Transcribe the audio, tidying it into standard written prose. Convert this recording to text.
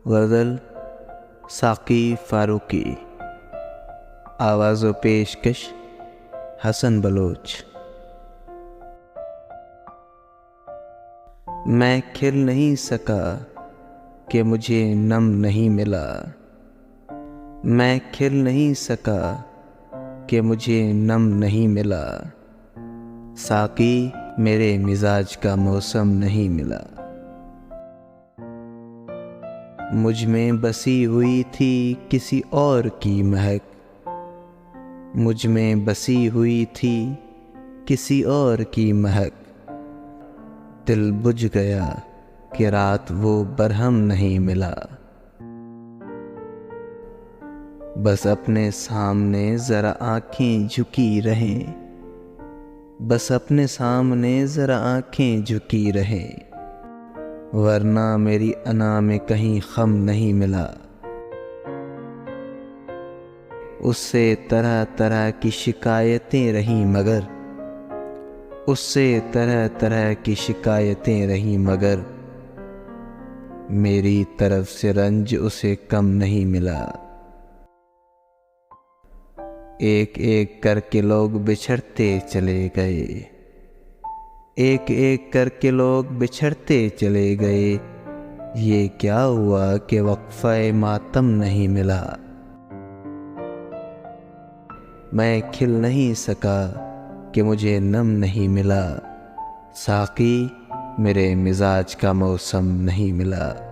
गज़ल साकी फारूकी। आवाज़ व पेशकश हसन बलोच। मैं खिल नहीं सका कि मुझे नम नहीं मिला। मैं खिल नहीं सका कि मुझे नम नहीं मिला। साकी मेरे मिजाज का मौसम नहीं मिला। मुझ में बसी हुई थी किसी और की महक। मुझ में बसी हुई थी किसी और की महक। दिल बुझ गया कि रात वो बरहम नहीं मिला। बस अपने सामने जरा आंखें झुकी रहें। बस अपने सामने जरा आंखें झुकी रहें, वरना मेरी अना में कहीं खम नहीं मिला। उससे तरह तरह की शिकायतें रहीं मगर उससे तरह तरह की शिकायतें रहीं मगर मेरी तरफ से रंज उसे कम नहीं मिला। एक एक करके लोग बिछड़ते चले गए। एक एक करके लोग बिछड़ते चले गए। ये क्या हुआ कि वक्फ़े मातम नहीं मिला। मैं खिल नहीं सका कि मुझे नम नहीं मिला। साकी मेरे मिजाज का मौसम नहीं मिला।